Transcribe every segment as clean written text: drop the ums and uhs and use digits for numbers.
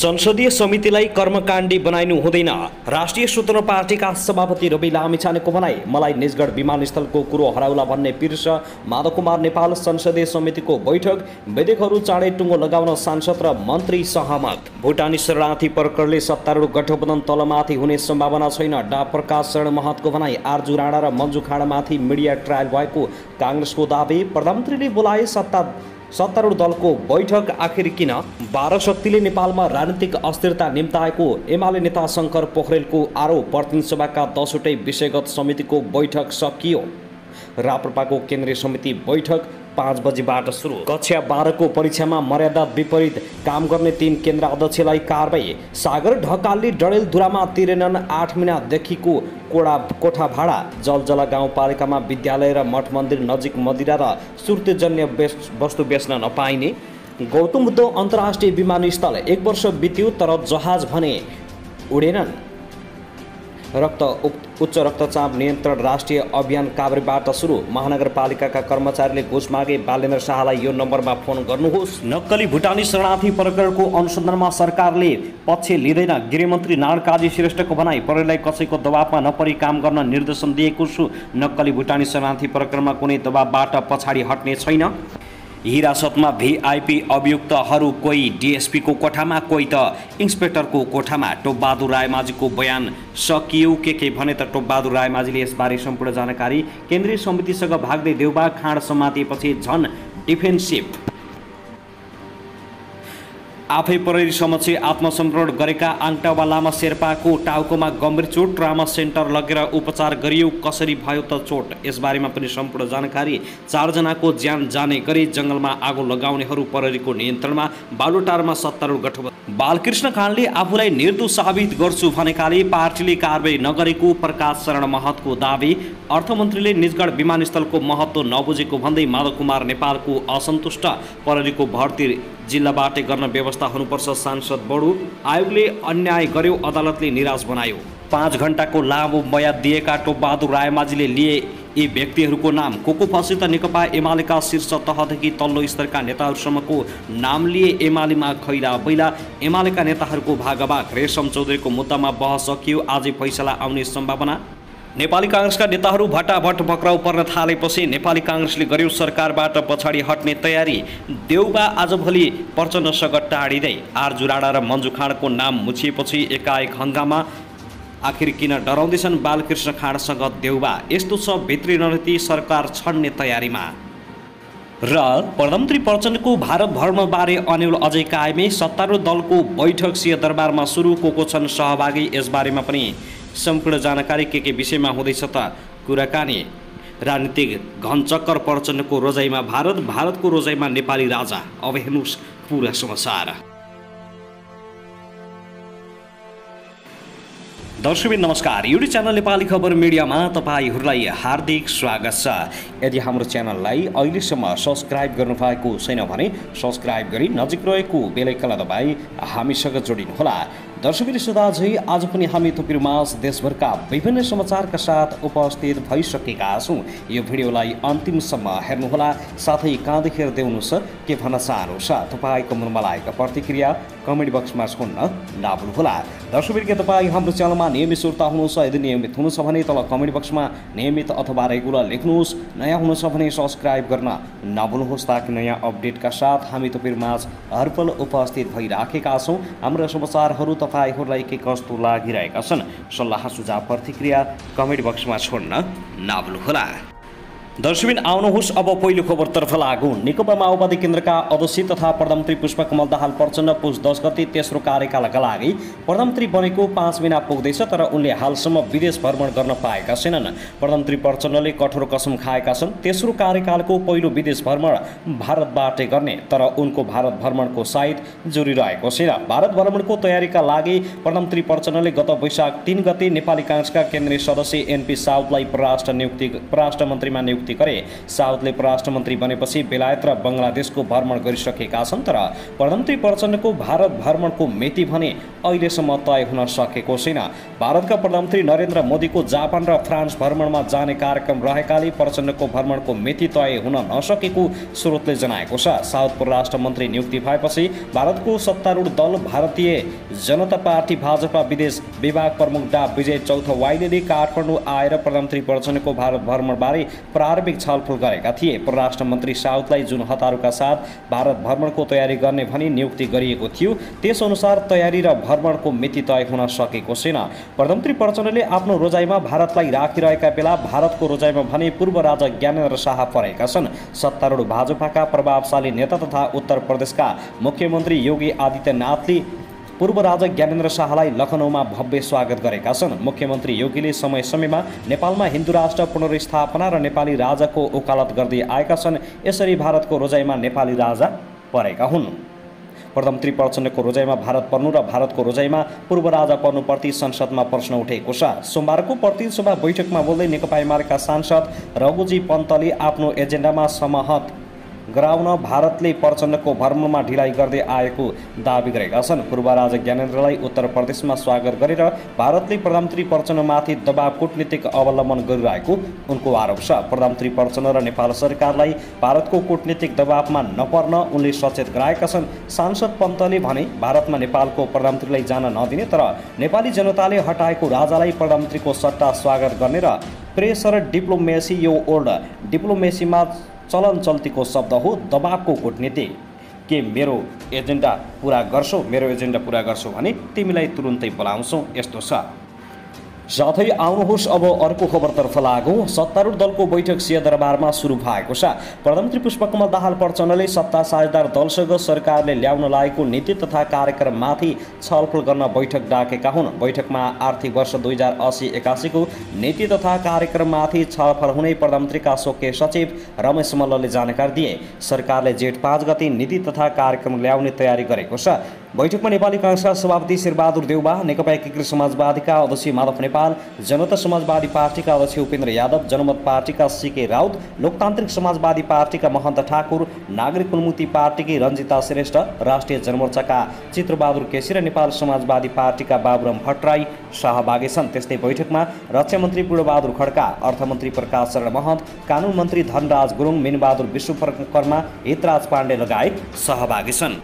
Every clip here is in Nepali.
संसदीय समितिलाई कर्मकाण्डी बनाइनु हुँदैन। राष्ट्रिय स्वतन्त्र पार्टीका सभापति रवि लामिछानेको भनाई। मलाई निजगढ विमानस्थलको कुरो हराउला भन्ने पीर्ष। माधव कुमार नेपाल संसदीय समितिको बैठक। विधेयकहरू चाँडै टुङ्गो लगाउन सांसद र मन्त्री सहमत। भुटानी शरणार्थी प्रकरणले सत्तारूढ गठबन्धन तलमाथि हुने सम्भावना छैन। डा प्रकाश शरण महतको भनाई। आरजु राणा र मन्जु खाँडामाथि मिडिया ट्रायल भएको काङ्ग्रेसको दाबी। प्रधानमन्त्रीले बोलाए सत्तारूढ दलको बैठक। आखिर किन 12 शक्तिले नेपालमा राजनीतिक अस्थिरता निम्ताएको एमाले नेता शङ्कर पोखरेलको आरोप। प्रतिनिधि सभाका 10वटै विषयगत समितिको बैठक सकियो। राप्रपाको केन्द्रीय समिति बैठक 5 बजेबाट सुरु। कक्षा 12 को परीक्षामा मर्यादा विपरीत काम गर्ने 3 केन्द्र अध्यक्षलाई कारबाही। सागर ढकालले डडेलधुरामा तिरेनन् 8 महिनादेखिको कोठा भाडा। जलजला गाउँपालिकामा विद्यालय र मठ मन्दिर नजिक मदिरा र सुर्तेजन्य वस्तु बेच्न नपाइने। गौतम बुद्ध अन्तर्राष्ट्रिय विमानस्थल 1 वर्ष बित्यो तर जहाज भने उडेनन्। उच्च रक्तचाप नियन्त्रण राष्ट्रिय अभियान काभ्रेबाट सुरु। महानगरपालिकाका कर्मचारीले घुस मागे। बालेन्द्र शाहलाई यो नम्बरमा फोन गर्नुहोस्। नक्कली भुटानी शरणार्थी प्रकरणको अनुसन्धानमा सरकारले पक्ष लिँदैन। गृहमन्त्री नारायण काजी श्रेष्ठको भनाई। प्रहरीलाई कसैको दबावमा नपरी काम गर्न निर्देशन दिएको छु। नक्कली भुटानी शरणार्थी प्रकरणमा कुनै दबावबाट पछाडि हट्ने छैन। हिरासतमा भिआइपी अभियुक्तहरू कोही डिएसपीको कोठामा, कोही त इन्सपेक्टरको कोठामा। टोपबहादुर रायमाझीको बयान सकियो। के भने त टोपबहादुर रायमाझीले यसबारे सम्पूर्ण जानकारी केन्द्रीय समितिसँग भाग्दै देउबा खाँड समातिएपछि झन डिफेन्सिभ। आफै प्रहरी समक्ष आत्मसमर्पण गरेका आङटावा लामा शेर्पाको टाउकोमा गम्भीर चोट। ट्रामा सेन्टर लगेर उपचार गरियो। कसरी भयो त चोट? यसबारेमा पनि सम्पूर्ण जानकारी। 4 जनाको ज्यान जाने गरी जङ्गलमा आगो लगाउनेहरू प्रहरीको नियन्त्रणमा। बालुटारमा सत्तारूढ गठबन्धन। बालकृष्ण खाँडले आफूलाई निर्दोष साबित गर्छु भनेकाले पार्टीले कारबाही नगरेको प्रकाश शरण महतको दाबी। अर्थमन्त्रीले निजगढ विमानस्थलको महत्त्व नबुझेको भन्दै माधव कुमार नेपालको असन्तुष्ट। प्रहरीको भर्ती जिल्लाबाटै गर्न व्यवस्था हुनुपर्छ सांसद बडु। आयोगले अन्याय गर्यो, अदालतले निराश बनायो। 5 घण्टाको लामो म्याद दिएका टोपबहादुर रायमाझीले लिए यी व्यक्तिहरूको नाम। को फसी त नेकपा एमालेका शीर्ष तहदेखि तल्लो स्तरका नेताहरूसम्मको नाम लिए। एमालेमा खैला बैला। एमालेका नेताहरूको भागभाग। रेशम चौधरीको मुद्दामा बहस सकियो। आजै फैसला आउने सम्भावना। नेपाली काङ्ग्रेसका नेताहरू भटाभट पक्राउ पर्न थालेपछि नेपाली काङ्ग्रेसले गर्यो सरकारबाट पछाडि हट्ने तयारी। देउबा आजभोलि प्रचण्डसँग टाढिँदै। आरजु राणा र मन्जु खाँडको नाम मुछिएपछि एकाएक हङ्गामा। आखिर किन डराउँदैछन् बालकृष्ण खाँडसँग देउबा? यस्तो छ भित्री रणनीति। सरकार छड्ने तयारीमा। र प्रधानमन्त्री प्रचण्डको भारत भ्रमणबारे अन्यल अझै कायमै। सत्तारूढ दलको बैठक सिंहदरबारमा सुरु। को छन् सहभागी? यसबारेमा पनि सम्पूर्ण जानकारी। के विषयमा हुँदैछ त कुराकानी? राजनीतिक घनचक्कर। प्रचण्डको रोजाइमा भारत, भारतको रोजाइमा नेपाली राजा। अब हेर्नुहोस् पुरा समाचार। दर्शकबिन नमस्कार। युट्युब च्यानल नेपाली खबर मिडियामा तपाईहरूलाई हार्दिक स्वागत छ। यदि हाम्रो च्यानललाई अहिलेसम्म सब्सक्राइब गर्नुभएको छैन भने सब्सक्राइब गरी नजिक रहेको बेल आइकन दबाई हामीसँग जोडिनुहोला। दर्शकबिन सुधाझै आज पनि हामी तपाईँहरूमाझ देशभरका विभिन्न समाचारका साथ उपस्थित भइसकेका छौँ। यो भिडियोलाई अन्तिमसम्म हेर्नुहोला। साथै कहाँ देखेर देउनुहोस् के भन्न चाहनुहुन्छ तपाईँको मनमा लागेको प्रतिक्रिया कमेन्ट बक्समा छोड्न नभुल्नुहोला। दर्शकबिन के तपाईँ हाम्रो च्यानलमा नियमित श्रोता हुनुहुन्छ? यदि नियमित हुनुहुन्छ भने तल कमेन्ट बक्समा नियमित अथवा रेगुलर लेख्नुहोस्। नयाँ हुनुहुन्छ भने सब्सक्राइब गर्न नभुल्नुहोस् ताकि नयाँ अपडेटका साथ हामी तपाईँहरूमाझ हरपल उपस्थित भइराखेका छौँ। हाम्रा समाचारहरू तपाईहरूलाई के कस्तो लागिरहेका छन् सल्लाह सुझाव प्रतिक्रिया कमेन्ट बक्समा छोड्न नभुल्नुहोला। दर्शकबिन आउनुहोस् अब पहिलो खबरतर्फ लागौँ। नेकपा माओवादी केन्द्रका अध्यक्ष तथा प्रधानमन्त्री पुष्पकमल दाहाल प्रचण्ड पुस 10 गते तेस्रो कार्यकालका लागि प्रधानमन्त्री बनेको 5 महिना पुग्दैछ तर उनले हालसम्म विदेश भ्रमण गर्न पाएका छैनन्। प्रधानमन्त्री प्रचण्डले कठोर कसम खाएका छन् तेस्रो कार्यकालको पहिलो विदेश भ्रमण भारतबाटै गर्ने। तर उनको भारत भ्रमणको साइत जोडिरहेको छैन। भारत भ्रमणको तयारीका लागि प्रधानमन्त्री प्रचण्डले गत वैशाख 3 गते नेपाली काङ्ग्रेसका केन्द्रीय सदस्य एनपी साउदलाई परराष्ट्र मन्त्रीमा नियुक्ति नियुक्ति गरे। साउदले परराष्ट्र मन्त्री बनेपछि बेलायत र बङ्गलादेशको भ्रमण गरिसकेका छन्, तर प्रधानमन्त्री प्रचण्डको भारत भ्रमणको मिति भने अहिलेसम्म तय हुन सकेको छैन। भारतका प्रधानमन्त्री नरेन्द्र मोदीको जापान र फ्रान्स भ्रमणमा जाने कार्यक्रम रहेकाले प्रचण्डको भ्रमणको मिति तय हुन नसकेको स्रोतले जनाएको छ। साउद परराष्ट्र मन्त्री नियुक्ति भएपछि भारतको सत्तारूढ दल भारतीय जनता पार्टी भाजपा विदेश विभाग प्रमुख डा विजय चौथवाइले काठमाडौँ आएर प्रधानमन्त्री प्रचण्डको भारत भ्रमणबारे प्रारम्भिक छलफल गरेका थिए। परराष्ट्र मन्त्री साउदलाई जुन हतारका साथ भारत भ्रमणको तयारी गर्ने भनी नियुक्ति गरिएको थियो, त्यसअनुसार तयारी र भ्रमणको मिति तय हुन सकेको छैन। प्रधानमन्त्री प्रचण्डले आफ्नो रोजाइमा भारतलाई राखिरहेका बेला भारतको रोजाइमा भने पूर्व राजा ज्ञानेन्द्र शाह परेका छन्। सत्तारूढ भाजपाका प्रभावशाली नेता तथा उत्तर प्रदेशका मुख्यमन्त्री योगी आदित्यनाथले पूर्व राजा ज्ञानेन्द्र शाहलाई लखनऊमा भव्य स्वागत गरेका छन्। मुख्यमन्त्री योगीले समय समयमा नेपालमा हिन्दू राष्ट्र पुनर्स्थापना र नेपाली राजाको वकालत गर्दै आएका छन्। यसरी भारतको रोजाइमा नेपाली राजा परेका हुन्। प्रधानमन्त्री प्रचण्डको रोजाइमा भारत पर्नु र भारतको रोजाइमा पूर्व राजा पर्नुप्रति संसदमा प्रश्न उठेको छ। सोमबारको प्रतिनिधि सभा बैठकमा बोल्दै नेकपा एमालेका सांसद रघुजी पन्तले आफ्नो एजेन्डामा समाहत गराउन भारतले प्रचण्डको भ्रमणमा ढिलाइ गर्दै आएको दाबी गरेका छन्। पूर्व राजा ज्ञानेन्द्रलाई उत्तर प्रदेशमा स्वागत गरेर भारतले प्रधानमन्त्री प्रचण्डमाथि दबाव कूटनीतिक अवलम्बन गरिरहेको उनको आरोप छ। प्रधानमन्त्री प्रचण्ड र नेपाल सरकारलाई भारतको कूटनीतिक दबावमा नपर्न उनले सचेत गराएका छन्। सांसद पन्तले भने भारतमा नेपालको प्रधानमन्त्रीलाई जान नदिने तर नेपाली जनताले हटाएको राजालाई प्रधानमन्त्रीको सट्टा स्वागत गर्ने र प्रेसर डिप्लोमेसी यो ओल्ड डिप्लोमेसीमा चलन चल्तीको शब्द हो दबावको कूटनीति। के मेरो एजेन्डा पुरा गर्छौ भने तिमीलाई तुरुन्तै बोलाउँछौ, यस्तो छ। साथै आउनुहोस् अब अर्को खबरतर्फ लागौँ। सत्तारूढ दलको बैठक सिंहदरबारमा सुरु भएको छ। प्रधानमन्त्री पुष्पकमल दाहाल प्रचण्डले सत्ता साझेदार दलसँग सरकारले ल्याउन लागेको नीति तथा कार्यक्रममाथि छलफल गर्न बैठक डाकेका हुन्। बैठकमा आर्थिक वर्ष 2080-81 को नीति तथा कार्यक्रममाथि छलफल हुने प्रधानमन्त्रीका स्वकीय सचिव रमेश मल्लले जानकारी दिए। सरकारले जेठ 5 गते नीति तथा कार्यक्रम ल्याउने तयारी गरेको छ। बैठकमा नेपाली कांग्रेसका सभापति शेरबहादुर देउबा, नेकपा एकीकृत समाजवादीका अध्यक्ष माधव नेपाल, जनता समाजवादी पार्टीका अध्यक्ष उपेन्द्र यादव, जनमत पार्टीका सीके राउत, लोकतान्त्रिक समाजवादी पार्टीका महन्त ठाकुर, नागरिक उन्मुक्ति पार्टीकी रञ्जिता श्रेष्ठ, राष्ट्रिय जनमोर्चाका चित्रबहादुर केसी र नेपाल समाजवादी पार्टीका बाबुराम भट्टराई सहभागी छन्। त्यस्तै बैठकमा रक्षा मन्त्री पूर्णबहादुर खड्का, अर्थमन्त्री प्रकाश शरण महत, कानुन मन्त्री धनराज गुरुङ, मीनबहादुर विश्वकर्मा, हितराज पाण्डे लगायत सहभागी छन्।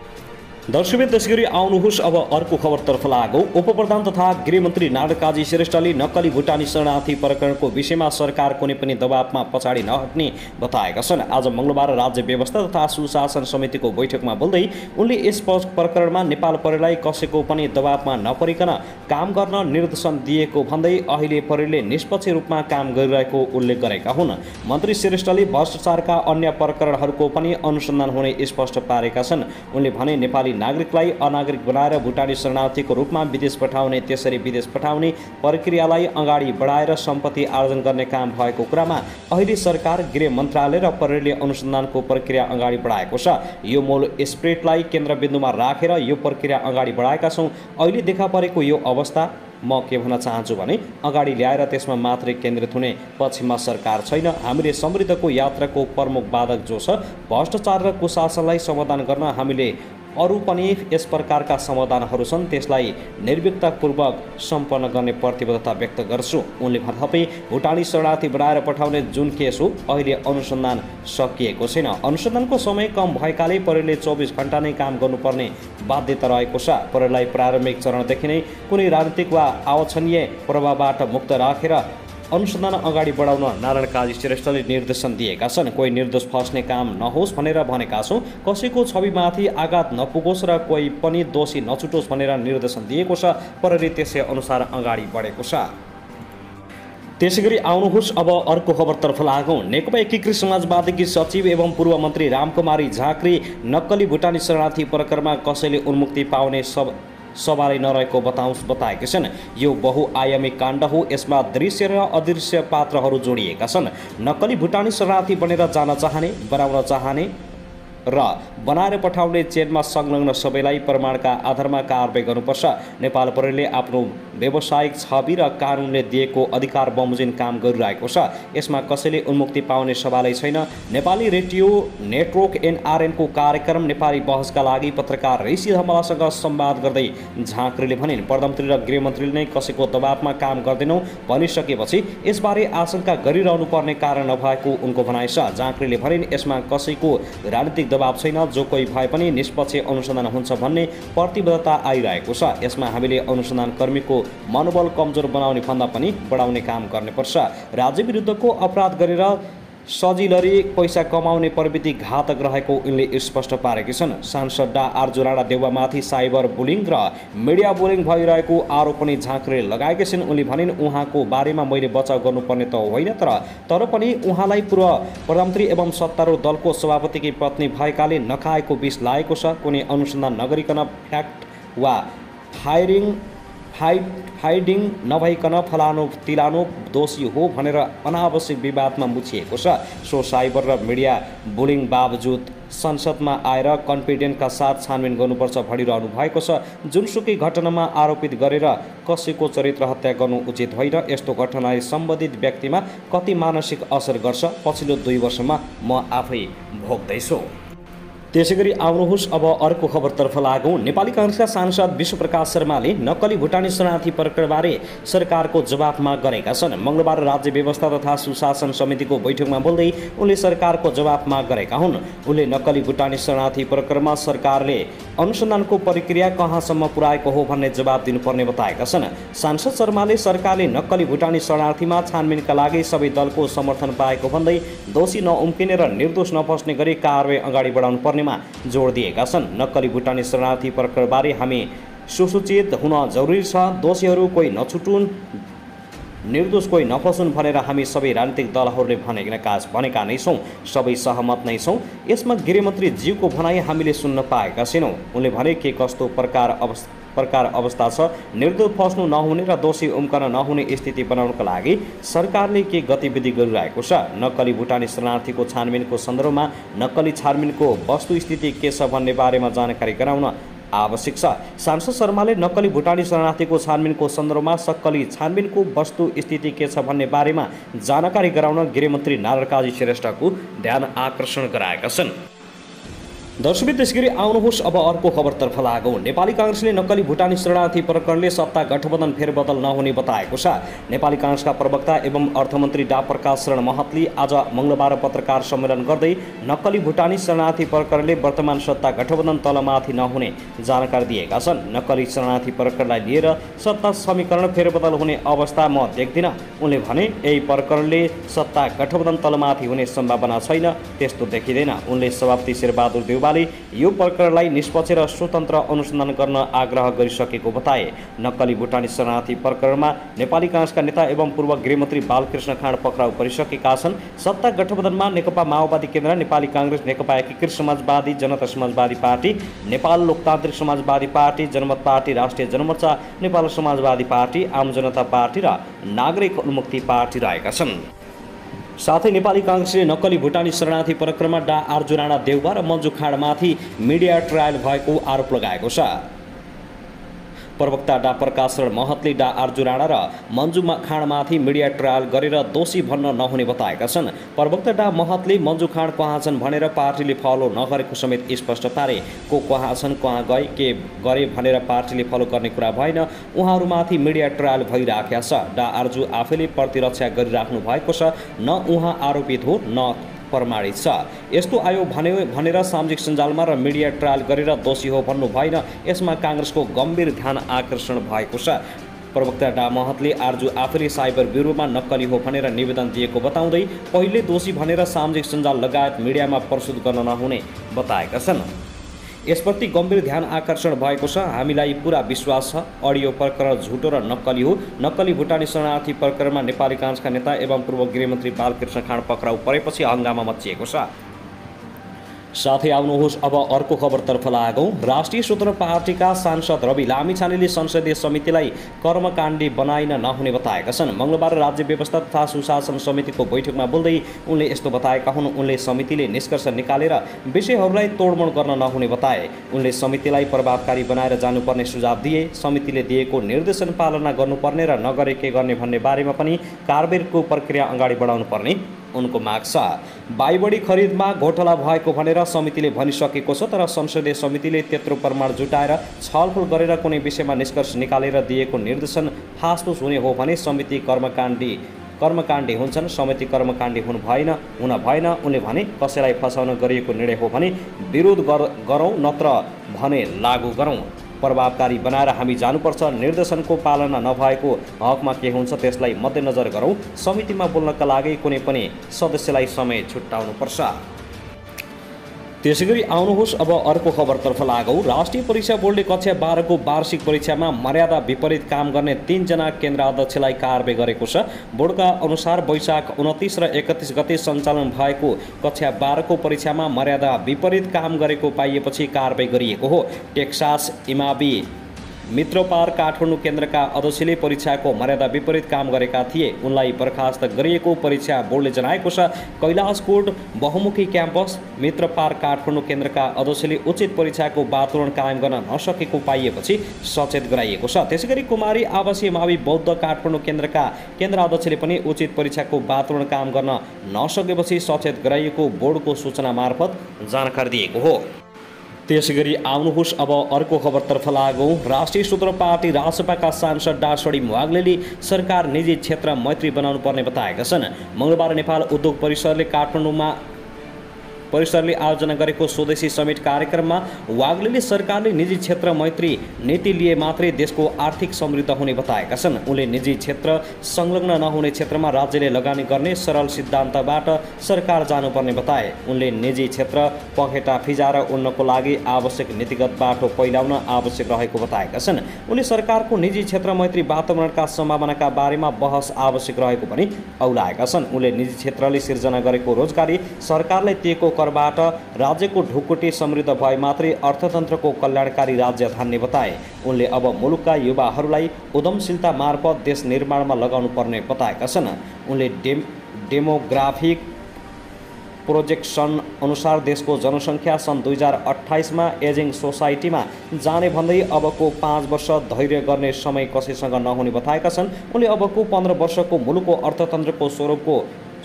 दर्शकवृन्द, त्यसैगरी आउनुहोस् अब अर्को खबरतर्फ लागौँ। उपप्रधान तथा गृहमन्त्री नारायण काजी श्रेष्ठले नक्कली भुटानी शरणार्थी प्रकरणको विषयमा सरकार कुनै पनि दबावमा पछाडि नहट्ने बताएका छन्। आज मङ्गलबार राज्य व्यवस्था तथा सुशासन समितिको बैठकमा बोल्दै उनले यस प्रकरणमा नेपाल प्रहरीलाई कसैको पनि दबावमा नपरिकन काम गर्न निर्देशन दिएको भन्दै अहिले प्रहरीले निष्पक्ष रूपमा काम गरिरहेको उल्लेख गरेका हुन्। मन्त्री श्रेष्ठले भ्रष्टाचारका अन्य प्रकरणहरूको पनि अनुसन्धान हुने स्पष्ट पारेका छन्। उनले भने नेपाली नागरिकलाई अनागरिक बनाएर भुटानी शरणार्थीको रूपमा विदेश पठाउने, त्यसरी विदेश पठाउने प्रक्रियालाई अगाडि बढाएर सम्पत्ति आर्जन गर्ने काम भएको कुरामा अहिले सरकार, गृह मन्त्रालय र प्रहरीले अनुसन्धानको प्रक्रिया अगाडि बढाएको छ। यो मूल स्प्रेडलाई केन्द्रबिन्दुमा राखेर यो प्रक्रिया अगाडि बढाएका छौँ। अहिले देखा परेको यो अवस्था म के भन्न चाहन्छु भने अगाडि ल्याएर त्यसमा मात्रै केन्द्रित हुने पक्षमा सरकार छैन। हामीले समृद्धको यात्राको प्रमुख बाधक जो छ भ्रष्टाचार र कुशासनलाई समाधान गर्न हामीले अरू पनि यस प्रकारका समाधानहरू छन्, त्यसलाई निर्भीकतापूर्वक सम्पन्न गर्ने प्रतिबद्धता व्यक्त गर्छु। उनले थपे भुटानी शरणार्थी बनाएर पठाउने जुन केस हो अहिले अनुसन्धान सकिएको छैन। अनुसन्धानको समय कम भएकाले प्रहरीले 24 घण्टा नै काम गर्नुपर्ने बाध्यता रहेको छ। प्रहरीलाई प्रारम्भिक चरणदेखि नै कुनै राजनीतिक वा अवांछनीय प्रभावबाट मुक्त राखेर अनुसन्धान अगाडि बढाउन नारायण काजी श्रेष्ठले निर्देशन दिएका छन्। कोही निर्दोष फस्ने काम नहोस् भनेर भनेका छौँ। कसैको छविमाथि आघात नपुगोस् र कोही पनि दोषी नछुटोस् भनेर निर्देशन दिएको छ। प्रहरी त्यसै अनुसार अगाडि बढेको छ। त्यसैगरी आउनुहोस् अब अर्को खबरतर्फ लागौँ। नेकपा एकीकृत समाजवादीकी सचिव एवं पूर्व मन्त्री रामकुमारी झाँक्री नक्कली भुटानी शरणार्थी प्रकरणमा कसैले उन्मुक्ति पाउने सवालै नरहेको बताएका छन्। यो बहुआयामी काण्ड हो। यसमा दृश्य र अदृश्य पात्रहरू जोडिएका छन्। नक्कली भुटानी शरणार्थी बनेर जान चाहने, बनाउन चाहने र बनाएर पठाउने चेनमा संलग्न सबैलाई प्रमाणका आधारमा कारबाही गर्नुपर्छ। नेपाल प्रहरीले आफ्नो व्यावसायिक छवि र कानुनले दिएको अधिकार बमोजिम काम गरिरहेको छ। यसमा कसैले उन्मुक्ति पाउने सवालै छैन। नेपाली रेडियो नेटवर्क NRN को कार्यक्रम नेपाली बहसका लागि पत्रकार ऋषि धमलासँग संवाद गर्दै झाँक्रीले भनिन्, प्रधानमन्त्री र गृहमन्त्रीले नै कसैको दबावमा काम गर्दैनौँ भनिसकेपछि यसबारे आशंका गरिरहनु पर्ने कारण नभएको उनको भनाइ छ। झाँक्रीले भनिन्, यसमा कसैको राजनीतिक दबाव छैन, जो कोही भए पनि निष्पक्ष अनुसन्धान हुन्छ भन्ने प्रतिबद्धता आइरहेको छ। यसमा हामीले अनुसन्धान कर्मीको मनोबल कमजोर बनाउने भन्दा पनि बढाउने काम गर्नुपर्छ। राज्य विरुद्धको अपराध गरेर सजिलरी पैसा कमाउने प्रवृत्ति घातक रहेको उनले स्पष्ट पारेकी छन्। सांसद डा आर्जु राणा देउवामाथि साइबर बुलिङ र मिडिया बुलिङ भइरहेको आरोप पनि झाँक्रीले लगाएकी छिन्। उनले भनिन्, उहाँको बारेमा मैले बचाउ गर्नुपर्ने त होइन, तर पनि उहाँलाई पूर्व प्रधानमन्त्री एवं सत्तारूढ दलको सभापतिकी पत्नी भएकाले नखाएको विष लागेको छ। कुनै अनुसन्धान नगरिकन फ्याक्ट वा फाइडिङ नभइकन फलानु तिलानु दोषी हो भनेर अनावश्यक विवादमा मुछिएको छ। सो साइबर र मिडिया बुलिङ बावजुद संसदमा आएर कन्फिडेन्टका साथ छानबिन गर्नुपर्छ भनिरहनु भएको छ। जुनसुकै घटनामा आरोपित गरेर कसैको चरित्र हत्या गर्नु उचित होइन। यस्तो घटनाले सम्बन्धित व्यक्तिमा कति मानसिक असर गर्छ पछिल्लो 2 वर्षमा म आफै भोग्दैछु। त्यसैगरी आउनुहोस् अब अर्को खबरतर्फ लागौँ। नेपाली काङ्ग्रेसका सांसद विश्वप्रकाश शर्माले नक्कली भुटानी शरणार्थी प्रकरणबारे सरकारको जवाफ माग गरेका छन्। मङ्गलबार राज्य व्यवस्था तथा सुशासन समितिको बैठकमा बोल्दै उनले सरकारको जवाफ माग गरेका हुन्। उनले नक्कली भुटानी शरणार्थी प्रकरणमा सरकारले अनुसन्धानको प्रक्रिया कहाँसम्म पुर्याएको हो भन्ने जवाब दिनुपर्ने बताएका छन्। सांसद शर्माले सरकारले नक्कली भुटानी शरणार्थीमा छानबिनका लागि सबै दलको समर्थन पाएको भन्दै दोषी नउम्किने र निर्दोष नफस्ने गरी कारबाही अगाडि बढाउनु पर्नेमा जोड दिएका छन्। नक्कली भुटानी शरणार्थी प्रकरणबारे हामी सुसूचित हुन जरुरी छ। दोषीहरू कोही नछुटुन्, निर्दोष कोही नफसुन् भनेर हामी सबै राजनीतिक दलहरूले भनेका नै छौँ। सबै सहमत नै छौँ। यसमा गृहमन्त्री ज्यूको भनाइ हामीले सुन्न पाएका छैनौँ। उनले भने के कस्तो प्रकार अवस्था छ, निर्दोष फस्नु नहुने र दोषी उम्कन नहुने स्थिति बनाउनका लागि सरकारले के गतिविधि गरिरहेको छ। नक्कली भुटानी शरणार्थीको छानबिनको सन्दर्भमा नक्कली छानबिनको वस्तुस्थिति के छ भन्ने बारेमा जानकारी गराउन आवश्यक छ। सांसद शर्माले नक्कली भुटानी शरणार्थीको छानबिनको सन्दर्भमा सक्कली छानबिनको वस्तुस्थिति के छ भन्ने बारेमा जानकारी गराउन गृहमन्त्री नारायण काजी श्रेष्ठको ध्यान आकर्षण गराएका छन्। दर्शक त्यसगरी आउनुहोस् अब अर्को खबरतर्फ लागौँ। नेपाली काङ्ग्रेसले नक्कली भुटानी शरणार्थी प्रकरणले सत्ता गठबन्धन फेरबदल नहुने बताएको छ। नेपाली काङ्ग्रेसका प्रवक्ता एवं अर्थमन्त्री डा प्रकाश शरण महतले आज मङ्गलबार पत्रकार सम्मेलन गर्दै नक्कली भुटानी शरणार्थी प्रकरणले वर्तमान सत्ता गठबन्धन तलमाथि नहुने जानकारी दिएका छन्। नक्कली शरणार्थी प्रकरणलाई लिएर सत्ता समीकरण फेरबदल हुने अवस्था म देख्दिनँ। उनले भने यही प्रकरणले सत्ता गठबन्धन तलमाथि हुने सम्भावना छैन, त्यस्तो देखिँदैन। उनले सभापति शेरबहादुर देउवा यो प्रकरणलाई निष्पक्ष र स्वतन्त्र अनुसन्धान गर्न आग्रह गरिसकेको बताए। नक्कली भुटानी शरणार्थी प्रकरणमा नेपाली काङ्ग्रेसका नेता एवं पूर्व गृहमन्त्री बालकृष्ण खाँड पक्राउ परिसकेका छन्। सत्ता गठबन्धनमा नेकपा माओवादी केन्द्र, नेपाली काङ्ग्रेस, नेकपा एकीकृत समाजवादी, जनता समाजवादी पार्टी, नेपाल लोकतान्त्रिक समाजवादी पार्टी, जनमत पार्टी, राष्ट्रिय जनमोर्चा, नेपाल समाजवादी पार्टी, आम जनता पार्टी र नागरिक उन्मुक्ति पार्टी रहेका छन्। साथै नेपाली काङ्ग्रेसले नक्कली भुटानी शरणार्थी प्रकरणमा डा आर्जु राणा देउवा र मन्जु खाँडमाथि मिडिया ट्रायल भएको आरोप लगाएको छ। प्रवक्ता डा प्रकाश शरण महतले डा आर्जु राणा र मन्जु खाँडमाथि मिडिया ट्रायल गरेर दोषी भन्न नहुने बताएका छन्। प्रवक्ता डा महतले मन्जु खाँड कहाँ छन् भनेर पार्टीले फलो नगरेको समेत स्पष्ट पारे। को कहाँ छन्, कहाँ गए, के गरे भनेर पार्टीले फलो गर्ने कुरा भएन। उहाँहरूमाथि मिडिया ट्रायल भइराखेको छ। डा आर्जु आफैले प्रतिरक्षा गरिराख्नु भएको छ। न उहाँ आरोपित हो न प्रमाणित छ। यस्तो आयो भनेर सामाजिक सञ्जालमा र मिडिया ट्रायल गरेर दोषी हो भन्नु भएन। यसमा काङ्ग्रेसको गम्भीर ध्यान आकर्षण भएको छ। प्रवक्ता डा महतले आर्जु आफैले साइबर ब्युरोमा नक्कली हो भनेर निवेदन दिएको बताउँदै पहिले दोषी भनेर सामाजिक सञ्जाल लगायत मिडियामा प्रस्तुत गर्न नहुने बताएका छन्। यसप्रति गम्भीर ध्यान आकर्षण भएको छ। हामीलाई पुरा विश्वास छ अडियो प्रकरण झुटो र नक्कली हो। नक्कली भुटानी शरणार्थी प्रकरणमा नेपाली काङ्ग्रेसका नेता एवं पूर्व गृहमन्त्री बालकृष्ण खाँड पक्राउ परेपछि हङ्गामा मच्चिएको छ। साथै आउनुहोस् अब अर्को खबरतर्फ लागौँ। राष्ट्रिय स्वतन्त्र पार्टीका सांसद रवि लामिछानेले संसदीय समितिलाई कर्मकाण्डी बनाइन नहुने बताएका छन्। मङ्गलबार राज्य व्यवस्था तथा सुशासन समितिको बैठकमा बोल्दै उनले यस्तो बताएका हुन्। उनले समितिले निष्कर्ष निकालेर विषयहरूलाई तोडमोड गर्न नहुने बताए। उनले समितिलाई प्रभावकारी बनाएर जानुपर्ने सुझाव दिए। समितिले दिएको निर्देशन पालना गर्नुपर्ने र नगरे के गर्ने भन्ने बारेमा पनि कारबाहीको प्रक्रिया अगाडि बढाउनु पर्ने उनको माग छ। बाइबडी खरिदमा घोटाला भएको भनेर समितिले भनिसकेको छ, तर संसदीय समितिले त्यत्रो प्रमाण जुटाएर छलफल गरेर कुनै विषयमा निष्कर्ष निकालेर दिएको निर्देशन फासफुस हुने हो भने समिति कर्मकाण्डी हुन्छन्। समिति कर्मकाण्डी हुन भएन। उनले भने कसैलाई फसाउन गरिएको निर्णय हो भने विरोध गरौँ, नत्र भने लागू गरौँ। प्रभावकारी बनाएर हामी जानुपर्छ। निर्देशनको पालना नभएको हकमा के हुन्छ त्यसलाई मध्यनजर गरौँ। समितिमा बोल्नका लागि कुनै पनि सदस्यलाई समय छुट्याउनुपर्छ। त्यसैगरी आउनुहोस् अब अर्को खबरतर्फ लागौँ। राष्ट्रिय परीक्षा बोर्डले कक्षा 12 को वार्षिक परीक्षामा मर्यादा विपरीत काम गर्ने 3 जना केन्द्राध्यक्षलाई कारबाही गरेको छ। बोर्डका अनुसार वैशाख 29 र 31 गते सञ्चालन भएको कक्षा 12 को परीक्षामा मर्यादा विपरीत काम गरेको पाइएपछि कारबाही गरिएको हो। टेक्सास इमाबी मित्रपार काठमाडौँ केन्द्रका अध्यक्षले परीक्षाको मर्यादा विपरीत काम गरेका थिए। उनलाई बर्खास्त गरिएको परीक्षा बोर्डले जनाएको छ। कैलाशकोट बहुमुखी क्याम्पस मित्रपार काठमाडौँ केन्द्रका अध्यक्षले उचित परीक्षाको वातावरण कायम गर्न नसकेको पाइएपछि सचेत गराइएको छ। त्यसैगरी कुमारी आवासीय मावि बौद्ध काठमाडौँ केन्द्रका केन्द्राध्यक्षले पनि उचित परीक्षाको वातावरण काम गर्न नसकेपछि सचेत गराइएको बोर्डको सूचना मार्फत जानकारी दिएको हो। त्यसैगरी आउनुहोस् अब अर्को खबरतर्फ लागौँ। राष्ट्रिय स्वतन्त्र पार्टी रासपाका सांसद डासडी म्वाग्लेले सरकार निजी क्षेत्र मैत्री बनाउनु पर्ने बताएका छन्। मङ्गलबार नेपाल उद्योग परिसरले आयोजना गरेको स्वदेशी समिट कार्यक्रममा वाग्लेले सरकारले निजी क्षेत्र मैत्री नीति लिए मात्रै देशको आर्थिक समृद्ध हुने बताएका छन्। उनले निजी क्षेत्र संलग्न नहुने क्षेत्रमा राज्यले लगानी गर्ने सरल सिद्धान्तबाट सरकार जानुपर्ने बताए। उनले निजी क्षेत्र पखेटा फिजाएर उड्नको लागि आवश्यक नीतिगत बाटो पहिलाउन आवश्यक रहेको बताएका छन्। उनले सरकारको निजी क्षेत्र मैत्री वातावरणका सम्भावनाका बारेमा बहस आवश्यक रहेको पनि औलाएका छन्। उनले निजी क्षेत्रले सिर्जना गरेको रोजगारी सरकारले दिएको करबाट राज्यको ढुकुटी समृद्ध भए मात्रै अर्थतन्त्रको कल्याणकारी राज्य धान्ने बताए। उनले अब मुलुकका युवाहरूलाई उद्यमशीलता मार्फत देश निर्माणमा लगाउनु पर्ने बताएका छन्। उनले डेमोग्राफिक प्रोजेक्सन अनुसार देशको जनसङ्ख्या सन् 2028मा एजिङ सोसाइटीमा जाने भन्दै अबको 5 वर्ष धैर्य गर्ने समय कसैसँग नहुने बताएका छन्। उनले अबको 15 वर्षको मुलुकको अर्थतन्त्रको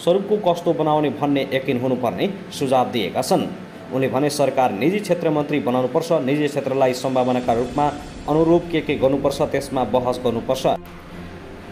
स्वरूपको कस्तो बनाउने भन्ने यकिन हुनुपर्ने सुझाव दिएका छन्। उनले भने सरकार निजी क्षेत्र मन्त्री बनाउनुपर्छ। निजी क्षेत्रलाई सम्भावनाका रूपमा अनुरूप के गर्नुपर्छ त्यसमा बहस गर्नुपर्छ।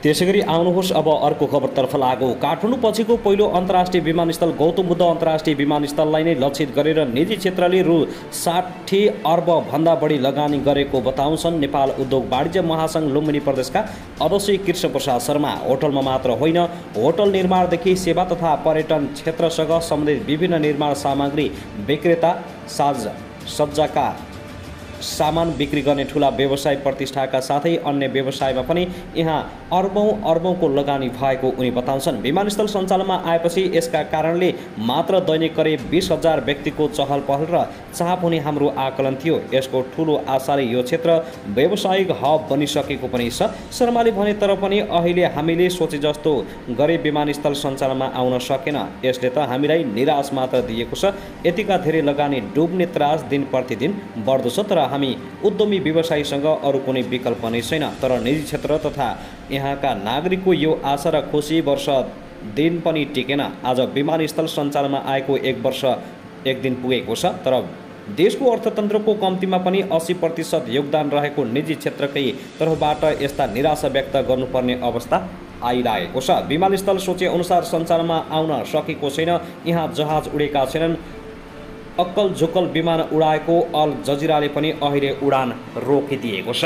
त्यसैगरी आउनुहोस् अब अर्को खबरतर्फ लागौँ। काठमाडौँ पछिको पहिलो अन्तर्राष्ट्रिय विमानस्थल गौतम बुद्ध अन्तर्राष्ट्रिय विमानस्थललाई नै लक्षित गरेर निजी क्षेत्रले रु 60 अर्ब भन्दा बढी लगानी गरेको बताउँछन् नेपाल उद्योग वाणिज्य महासङ्घ लुम्बिनी प्रदेशका अध्यक्ष कृष्ण प्रसाद शर्मा। होटलमा मात्र होइन, होटल निर्माणदेखि सेवा तथा पर्यटन क्षेत्रसँग सम्बन्धित विभिन्न निर्माण सामग्री विक्रेता सज्जाका सामान बिक्री गर्ने ठुला व्यवसाय प्रतिष्ठाका साथै अन्य व्यवसायमा पनि यहाँ अर्बौंको लगानी भएको उनी बताउँछन्। विमानस्थल सञ्चालनमा आएपछि यसका कारणले मात्र दैनिक करिब 20,000 व्यक्तिको चहल पहल र चाप हुने हाम्रो आकलन थियो। यसको ठुलो आशाले यो क्षेत्र व्यावसायिक हब बनिसकेको पनि छ शर्माले भने। तर पनि अहिले हामीले सोचे जस्तो गरे विमानस्थल सञ्चालनमा आउन सकेन। यसले त हामीलाई निराश मात्र दिएको छ। यतिका धेरै लगानी डुब्ने त्रास दिन प्रतिदिन बढ्दो छ। तर हामी उद्यमी व्यवसायीसँग अरू कुनै विकल्प नै छैन। तर निजी क्षेत्र तथा यहाँका नागरिकको यो आशा र खुसी वर्ष दिन पनि टिकेन। आज विमानस्थल सञ्चालनमा आएको 1 वर्ष 1 दिन पुगेको छ। तर देशको अर्थतन्त्रको कम्तीमा पनि 80% योगदान रहेको निजी क्षेत्रकै तर्फबाट यस्ता निराशा व्यक्त गर्नुपर्ने अवस्था आइरहेको छ। विमानस्थल सोचे अनुसार सञ्चालनमा आउन सकेको छैन। यहाँ जहाज उडेका छैनन्। अक्कल झुक्कल विमान उडाएको अल जजिराले पनि अहिले उडान रोकिदिएको छ।